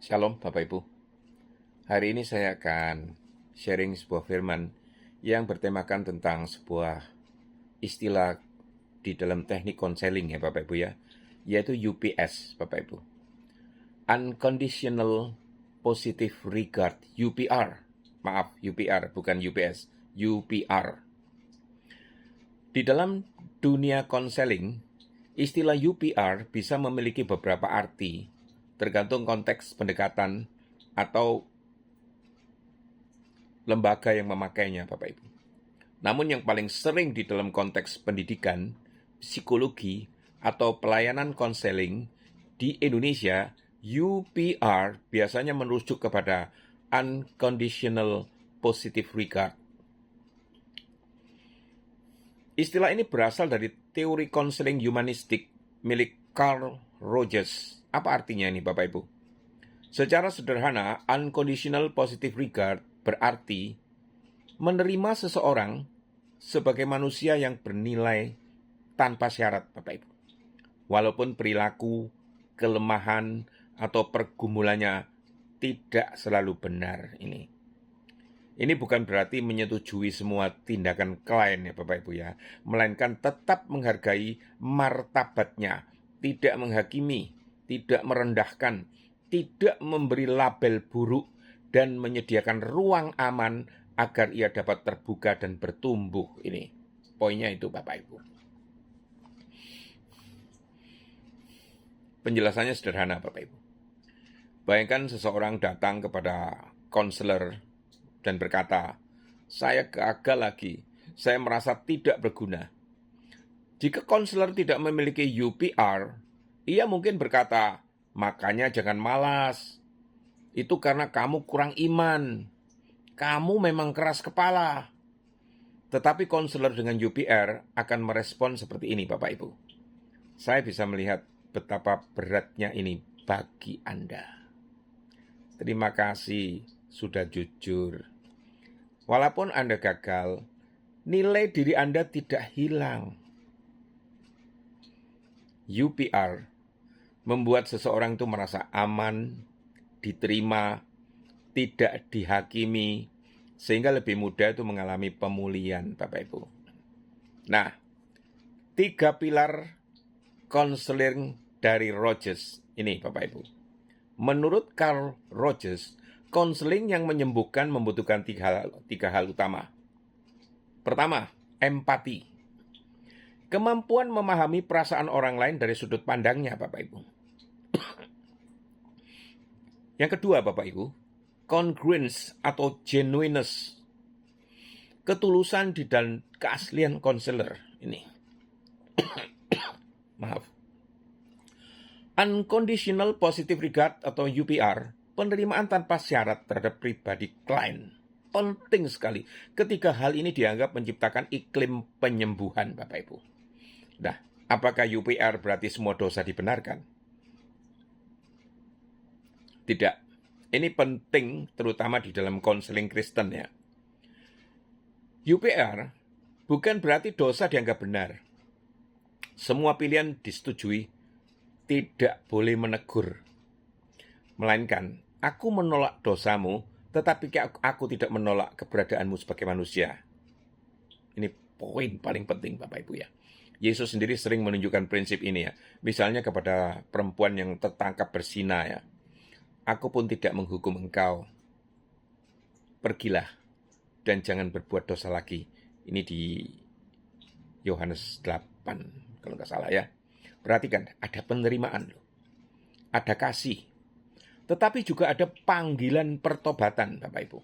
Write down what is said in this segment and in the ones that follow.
Shalom Bapak Ibu. Hari ini saya akan sharing sebuah firman yang bertemakan tentang sebuah istilah di dalam teknik konseling ya Bapak Ibu ya, yaitu UPS Bapak Ibu. Unconditional Positive Regard, UPR. Maaf, UPR bukan UPS, UPR. Di dalam dunia konseling, istilah UPR bisa memiliki beberapa arti tergantung konteks pendekatan atau lembaga yang memakainya, Bapak Ibu. Namun yang paling sering di dalam konteks pendidikan, psikologi, atau pelayanan konseling di Indonesia, UPR biasanya merujuk kepada Unconditional Positive Regard. Istilah ini berasal dari teori konseling humanistik milik Carl Rogers. Apa artinya ini Bapak Ibu? Secara sederhana, unconditional positive regard berarti menerima seseorang sebagai manusia yang bernilai tanpa syarat Bapak Ibu. Walaupun perilaku, kelemahan, atau pergumulannya tidak selalu benar ini. Ini bukan berarti menyetujui semua tindakan klien ya Bapak Ibu ya, melainkan tetap menghargai martabatnya, tidak menghakimi, tidak merendahkan, tidak memberi label buruk, dan menyediakan ruang aman agar ia dapat terbuka dan bertumbuh. Ini poinnya itu Bapak Ibu. Penjelasannya sederhana Bapak Ibu. Bayangkan seseorang datang kepada konselor dan berkata, "Saya gagal lagi, saya merasa tidak berguna." Jika konselor tidak memiliki UPR, ia mungkin berkata, "Makanya jangan malas. Itu karena kamu kurang iman. Kamu memang keras kepala." Tetapi konselor dengan UPR akan merespon seperti ini Bapak Ibu. "Saya bisa melihat betapa beratnya ini bagi Anda. Terima kasih sudah jujur. Walaupun Anda gagal, nilai diri Anda tidak hilang." UPR membuat seseorang itu merasa aman, diterima, tidak dihakimi, sehingga lebih mudah itu mengalami pemulihan, Bapak Ibu. Nah, 3 pilar konseling dari Rogers ini, Bapak Ibu. Menurut Carl Rogers, konseling yang menyembuhkan membutuhkan tiga hal utama. Pertama, empati. Kemampuan memahami perasaan orang lain dari sudut pandangnya, Bapak Ibu. Yang kedua, Bapak Ibu, congruence atau genuineness. Ketulusan di dalam keaslian konselor ini. Maaf. Unconditional positive regard atau UPR, penerimaan tanpa syarat terhadap pribadi klien. Penting sekali ketika hal ini dianggap menciptakan iklim penyembuhan, Bapak Ibu. Nah, apakah UPR berarti semua dosa dibenarkan? Tidak. Ini penting terutama di dalam konseling Kristen ya. UPR bukan berarti dosa dianggap benar. Semua pilihan disetujui, tidak boleh menegur. Melainkan, aku menolak dosamu, tetapi aku tidak menolak keberadaanmu sebagai manusia. Ini poin paling penting Bapak Ibu ya. Yesus sendiri sering menunjukkan prinsip ini ya. Misalnya kepada perempuan yang tertangkap berzina ya. "Aku pun tidak menghukum engkau. Pergilah dan jangan berbuat dosa lagi." Ini di Yohanes 8 kalau nggak salah ya. Perhatikan, ada penerimaan loh. Ada kasih. Tetapi juga ada panggilan pertobatan Bapak Ibu.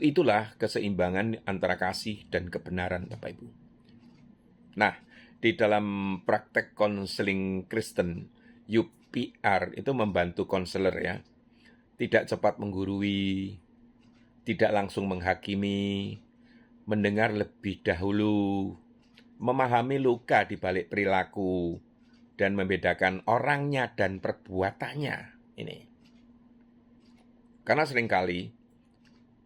Itulah keseimbangan antara kasih dan kebenaran Bapak Ibu. Nah, di dalam praktek konseling Kristen, UPR itu membantu konselor ya. Tidak cepat menggurui, tidak langsung menghakimi, mendengar lebih dahulu, memahami luka di balik perilaku, dan membedakan orangnya dan perbuatannya. Ini. Karena seringkali,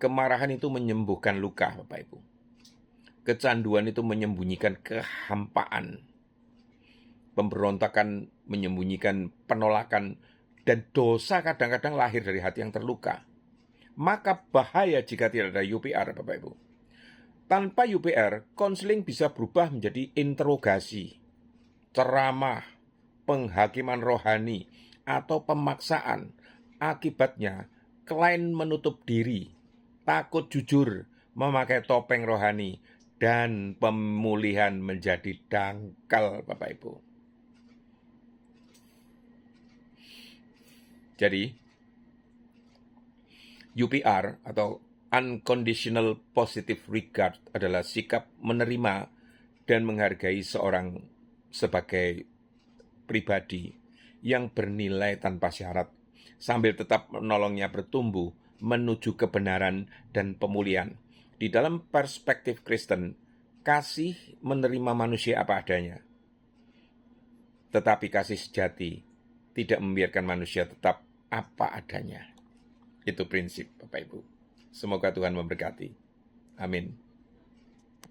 kemarahan itu menyembuhkan luka, Bapak Ibu. Kecanduan itu menyembunyikan kehampaan. Pemberontakan menyembunyikan penolakan Dan dosa kadang-kadang lahir dari hati yang terluka. Maka bahaya jika tidak ada UPR, Bapak Ibu. Tanpa UPR, konseling bisa berubah menjadi interogasi, ceramah, penghakiman rohani, atau pemaksaan. Akibatnya, klien menutup diri, takut jujur, memakai topeng rohani, dan pemulihan menjadi dangkal, Bapak Ibu. Jadi, UPR atau Unconditional Positive Regard adalah sikap menerima dan menghargai seorang sebagai pribadi yang bernilai tanpa syarat, sambil tetap menolongnya bertumbuh menuju kebenaran dan pemulihan. Di dalam perspektif Kristen, kasih menerima manusia apa adanya. Tetapi kasih sejati tidak membiarkan manusia tetap apa adanya. Itu prinsip, Bapak Ibu. Semoga Tuhan memberkati. Amin.